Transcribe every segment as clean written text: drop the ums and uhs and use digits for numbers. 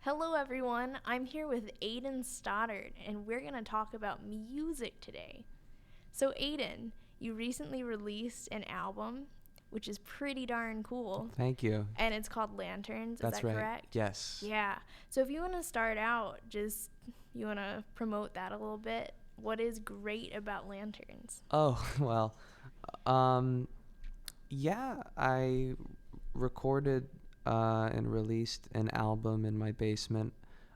Hello, everyone. I'm here with Aidan Stoddard, and we're going to talk about music today. So, Aidan, you recently released an album, which is pretty darn cool, Thank you. and it's called Lanterns. Is That's that right. correct? Yes. Yeah. So, if you want to start out, you want to promote that a little bit. What is great about Lanterns? Oh, well, um, yeah, I recorded and released an album in my basement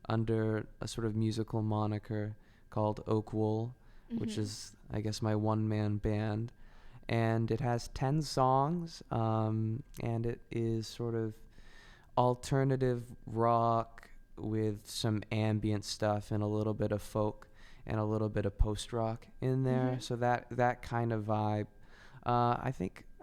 under a sort of musical moniker called Oak Wool, which Mm-hmm. is, I guess, my one-man band. And it has 10 songs, and it is sort of alternative rock with some ambient stuff and a little bit of folk and a little bit of post rock in there. Mm-hmm. So that kind of vibe.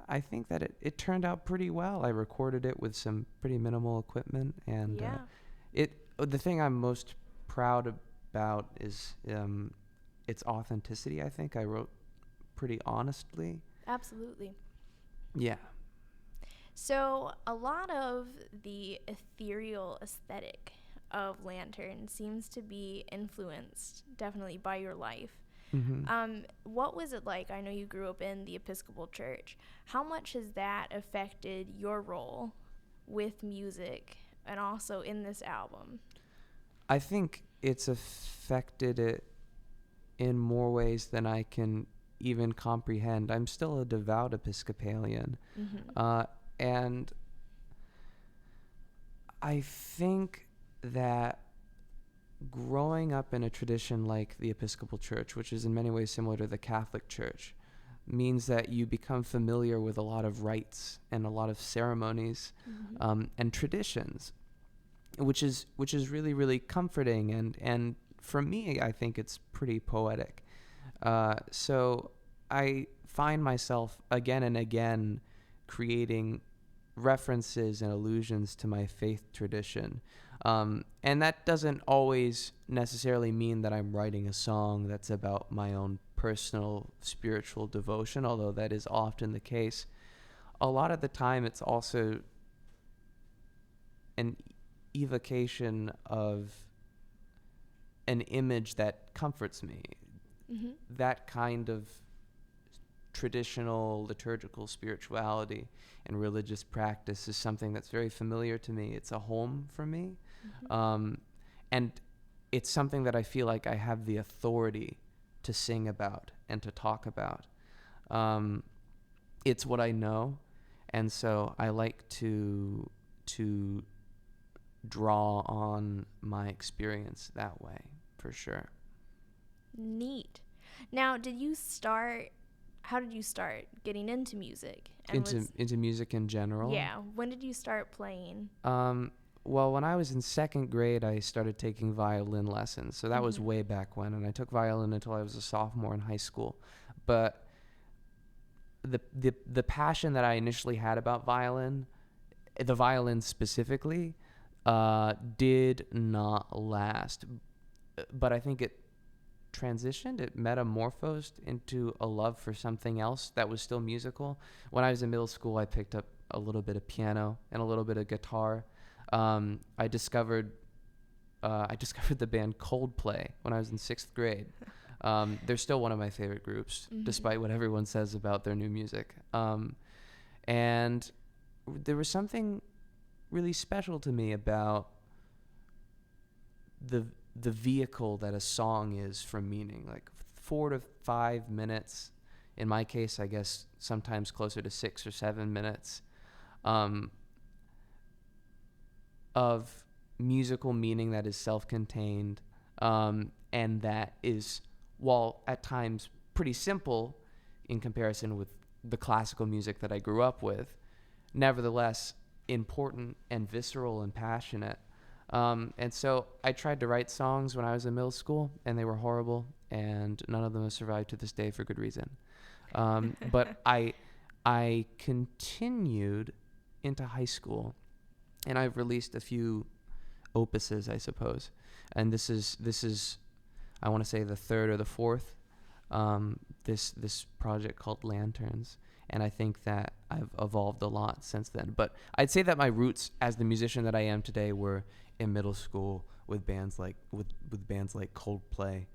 I think that it turned out pretty well. I recorded it with some pretty minimal equipment, and Yeah, the thing I'm most proud about is its authenticity. I think I wrote pretty honestly. absolutely. Yeah. So, a lot of the ethereal aesthetic of Lantern seems to be influenced definitely by your life. hmm What was it like? I know you grew up in the Episcopal Church. How much has that affected your role with music and also in this album? I think it's affected it in more ways than I can even comprehend. I'm still a devout Episcopalian. Mm-hmm. Uh, and I think that growing up in a tradition like the Episcopal Church, which is in many ways similar to the Catholic Church, means that you become familiar with a lot of rites and a lot of ceremonies Mm-hmm. and traditions, which is really really comforting and for me I think it's pretty poetic. So I find myself again and again creating references and allusions to my faith tradition. And that doesn't always necessarily mean that I'm writing a song that's about my own personal spiritual devotion, although that is often the case. A lot of the time, it's also an evocation of an image that comforts me. Mm-hmm. That kind of traditional liturgical spirituality and religious practice is something that's very familiar to me. It's a home for me. Mm-hmm. Um, and it's something that I feel like I have the authority to sing about and to talk about. Um, it's what I know, and so I like to draw on my experience that way, for sure. Neat. Now, how did you start getting into music? And Into music in general. yeah, when did you start playing? Um, well, when I was in second grade, I started taking violin lessons. So that was Mm-hmm. way back when, and I took violin until I was a sophomore in high school. But the passion that I initially had about violin, the violin specifically, did not last. But I think it transitioned, it metamorphosed into a love for something else that was still musical. When I was in middle school, I picked up a little bit of piano and a little bit of guitar. I discovered the band Coldplay when I was in sixth grade. They're still one of my favorite groups, Mm-hmm. despite what everyone says about their new music. And there was something really special to me about the the vehicle that a song is for meaning, like 4 to 5 minutes. In my case, I guess sometimes closer to 6 or 7 minutes um, of musical meaning that is self-contained, and that is, while at times pretty simple in comparison with the classical music that I grew up with, nevertheless important and visceral and passionate. And so I tried to write songs when I was in middle school, and they were horrible, and none of them have survived to this day for good reason. But I continued into high school, and I've released a few opuses, I suppose. And this is I want to say the third or the fourth. This project called Lanterns, and I think that I've evolved a lot since then. But I'd say that my roots as the musician that I am today were in middle school with bands like Coldplay,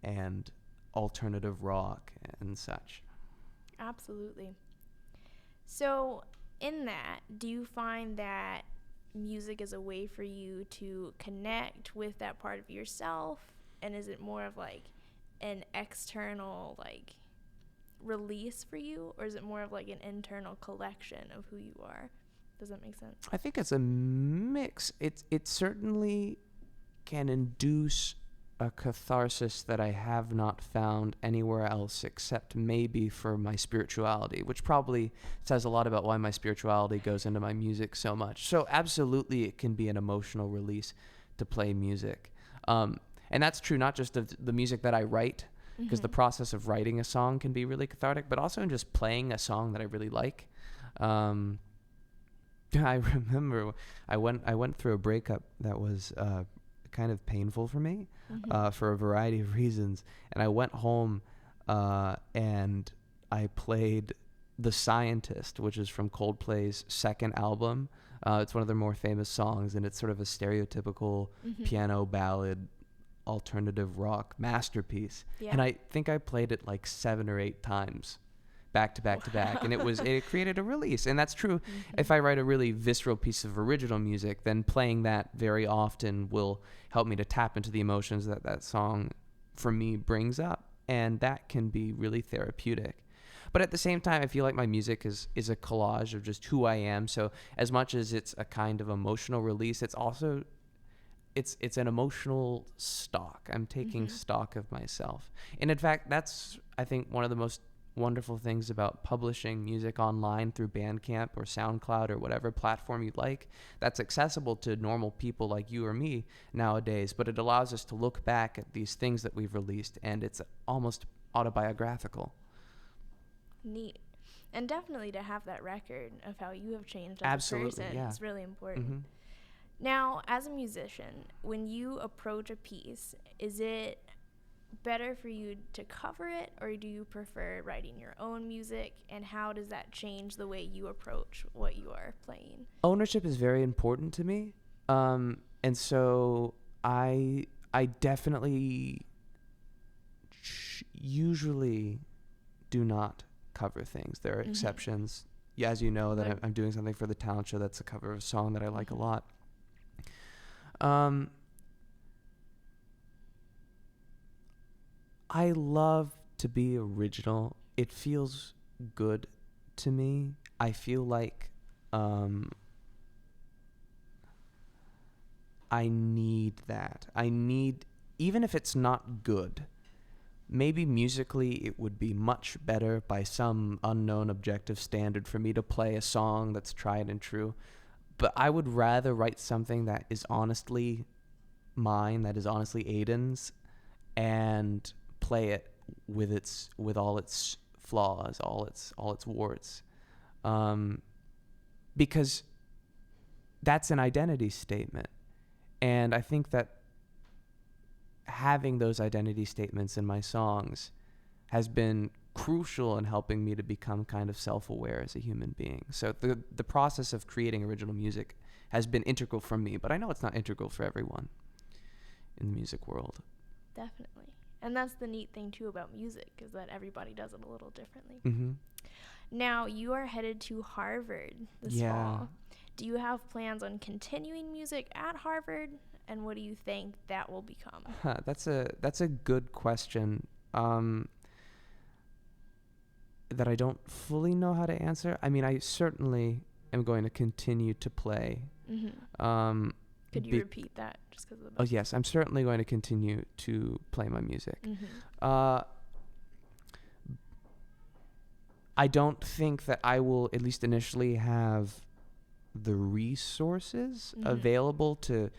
and alternative rock and such. Absolutely. So, in that, do you find that music is a way for you to connect with that part of yourself? And is it more of like an external like release for you, or is it more of like an internal collection of who you are? Does that make sense? I think it's a mix. It certainly can induce a catharsis that I have not found anywhere else except maybe for my spirituality, which probably says a lot about why my spirituality goes into my music so much. So absolutely it can be an emotional release to play music. And that's true not just of the music that I write, because the process of writing a song can be really cathartic, but also in just playing a song that I really like. I remember I went through a breakup that was kind of painful for me, for a variety of reasons. And I went home and I played The Scientist, which is from Coldplay's second album. It's one of their more famous songs, and it's sort of a stereotypical piano ballad, alternative rock masterpiece. Yeah. And I think I played it like 7 or 8 times back to back to back, and it created a release. And that's true. If I write a really visceral piece of original music, then playing that very often will help me to tap into the emotions that that song for me brings up, and that can be really therapeutic. But at the same time, I feel like my music is a collage of just who I am. So as much as it's a kind of emotional release, it's also it's an emotional stock. I'm taking stock of myself. And in fact, that's, I think, one of the most wonderful things about publishing music online through Bandcamp or SoundCloud or whatever platform you'd like. That's accessible to normal people like you or me nowadays, but it allows us to look back at these things that we've released, and it's almost autobiographical. Neat. And definitely to have that record of how you have changed as Absolutely, a person yeah. is really important. Now, as a musician, when you approach a piece, is it better for you to cover it, or do you prefer writing your own music, and how does that change the way you approach what you are playing? Ownership is very important to me, and so I definitely usually do not cover things. There are exceptions. Yeah, as you know, that I'm doing something for the talent show that's a cover of a song that I like a lot. I love to be original. It feels good to me. I feel like I need that. Even if it's not good, maybe musically it would be much better by some unknown objective standard for me to play a song that's tried and true. But I would rather write something that is honestly mine, that is honestly Aidan's, and play it with all its flaws, all its warts, because that's an identity statement. And I think that having those identity statements in my songs has been crucial in helping me to become kind of self-aware as a human being. So the process of creating original music has been integral for me, but I know it's not integral for everyone in the music world. Definitely. And that's the neat thing too about music, is that everybody does it a little differently. Now, you are headed to Harvard this fall. Do you have plans on continuing music at Harvard, and what do you think that will become? That's a good question that I don't fully know how to answer. I mean, I certainly am going to continue to play. Could you repeat that just because of the... Oh, yes. I'm certainly going to continue to play my music. I don't think that I will, at least initially, have the resources available to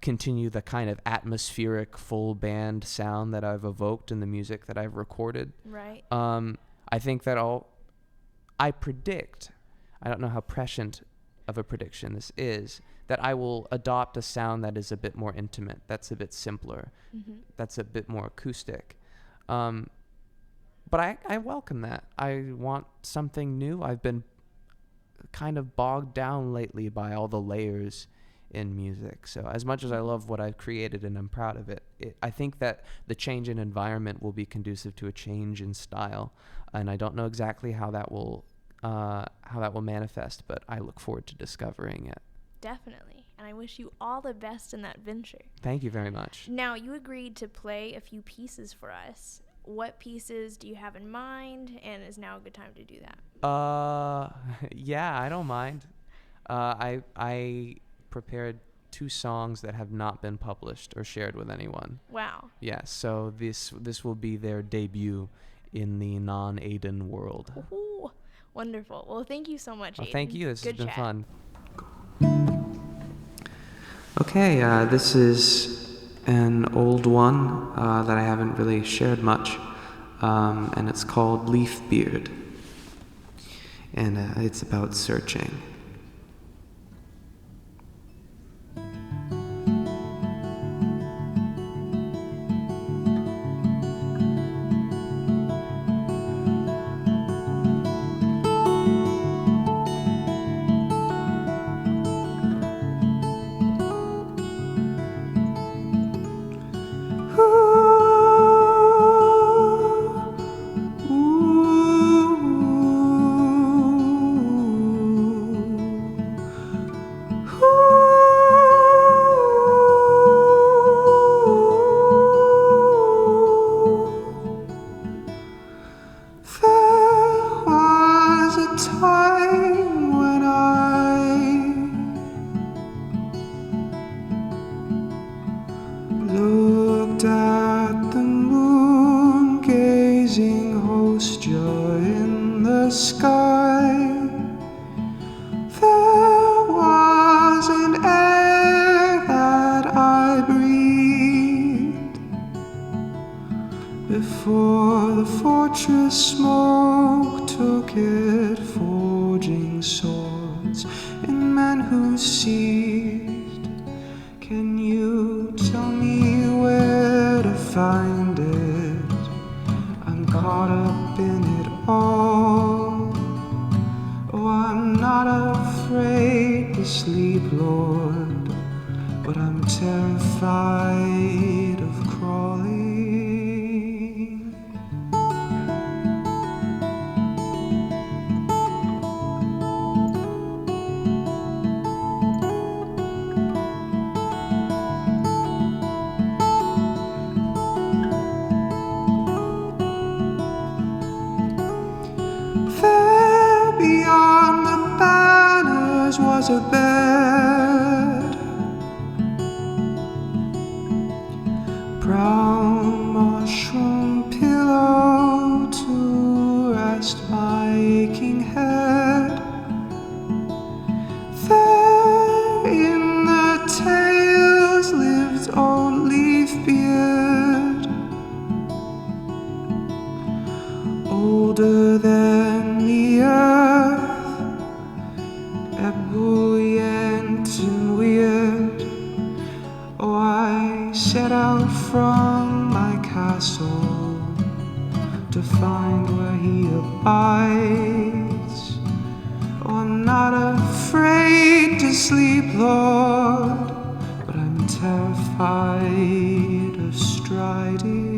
continue the kind of atmospheric full band sound that I've evoked in the music that I've recorded. Right. I think that I predict, I don't know how prescient of a prediction this is, that I will adopt a sound that is a bit more intimate, that's a bit simpler, that's a bit more acoustic. But I welcome that. I want something new. I've been kind of bogged down lately by all the layers in music. So as much as I love what I've created and I'm proud of it, I think that the change in environment will be conducive to a change in style. And I don't know exactly how that will manifest, but I look forward to discovering it. Definitely. And I wish you all the best in that venture. Thank you very much. Now, you agreed to play a few pieces for us. What pieces do you have in mind, and is now a good time to do that? Yeah, I don't mind. I prepared 2 songs that have not been published or shared with anyone. Wow. Yeah, so this will be their debut in the non-Aidan world. Ooh, wonderful. Well, thank you so much, Well, Aidan. thank you. This Good has been chat. fun. Okay, this is an old one that I haven't really shared much, and it's called Leaf Beard, and it's about searching. Looked at the moon, gazing hostia in the sky. There was an air that I breathed before the fortress smoke took it, forging swords in men who seized. Can you tell me where to find it? I'm caught up in it all. Oh, I'm not afraid to sleep, Lord, but I'm terrified of crawling. There beyond the banners was a bed, brown mushroom pillow to rest my aching head. There in the tales lived old Leafbeard, older than the earth, ebullient and weird. Oh, I set out from my castle to find where he abides. Oh, I'm not afraid to sleep, Lord, but I'm terrified of striding.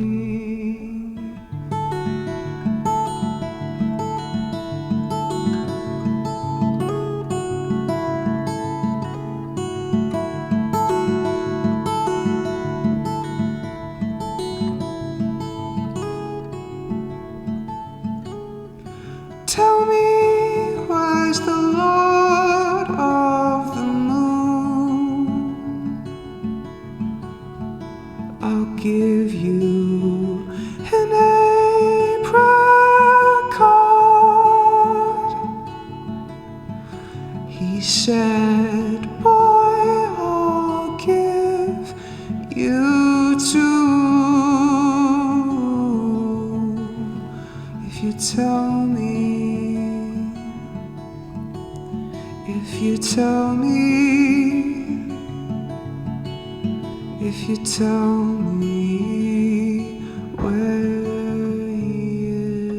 Tell me, where's the Lord of the Moon? I'll give you an apricot. He said, boy, I'll give you two if you tell me. If you tell me, if you tell me where he is.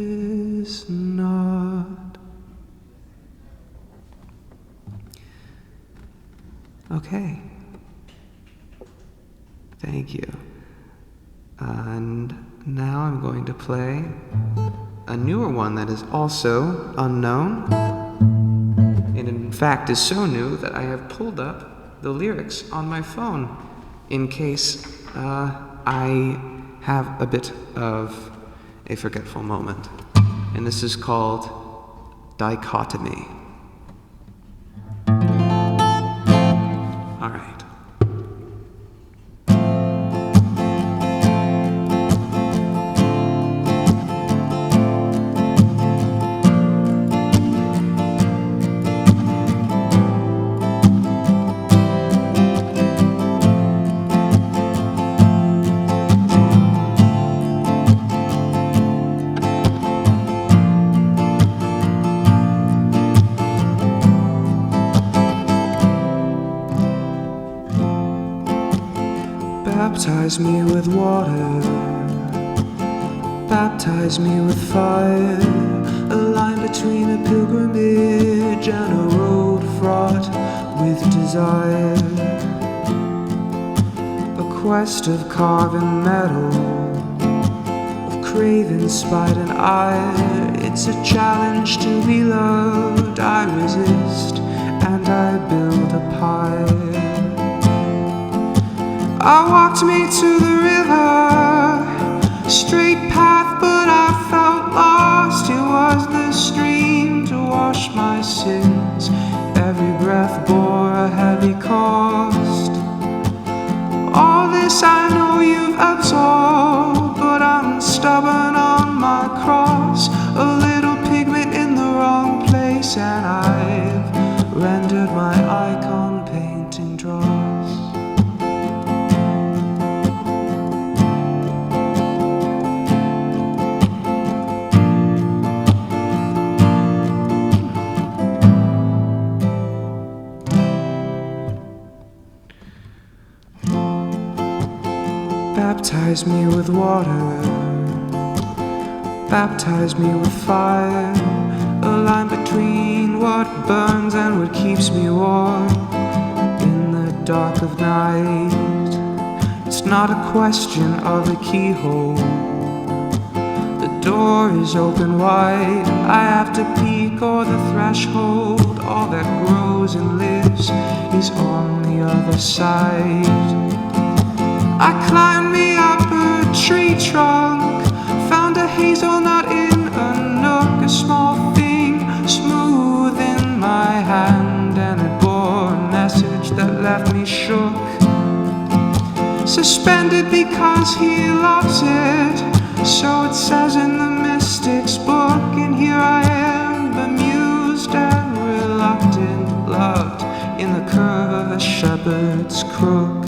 Thank you. And now I'm going to play a newer one that is also unknown, and in fact is so new that I have pulled up the lyrics on my phone in case I have a bit of a forgetful moment. And this is called Dichotomy. All right. Baptize me with water, baptize me with fire, a line between a pilgrimage and a road fraught with desire, a quest of carven metal, of craven, spite and ire. It's a challenge to be loved. I resist and I build a pyre. I walked me to the river, straight path, but I felt lost. It was the stream to wash my sins. Every breath bore a heavy cost. All this I know you've absolved, but I'm stubborn on my cross. A little pigment in the wrong place, and I've rendered my icon painting dross. Baptize me with water, baptize me with fire, a line between what burns and what keeps me warm in the dark of night. It's not a question of a keyhole, the door is open wide. I have to peek o'er the threshold. All that grows and lives is on the other side. I climbed me up a tree trunk, found a hazelnut in a nook, a small thing smooth in my hand, and it bore a message that left me shook. Suspended because he loves it, so it says in the mystic's book. And here I am, bemused and reluctant, loved in the curve of a shepherd's crook.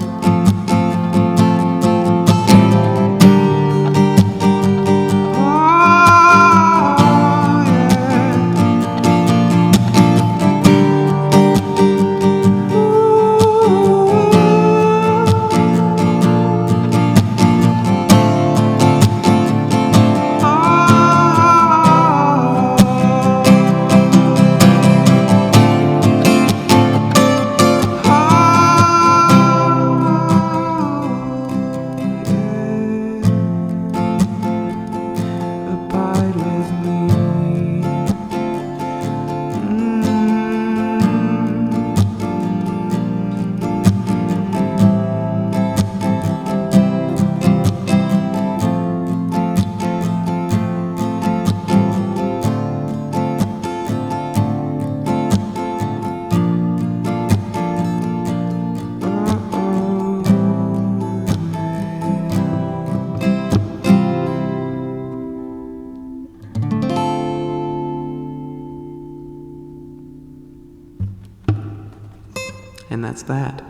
And that's that.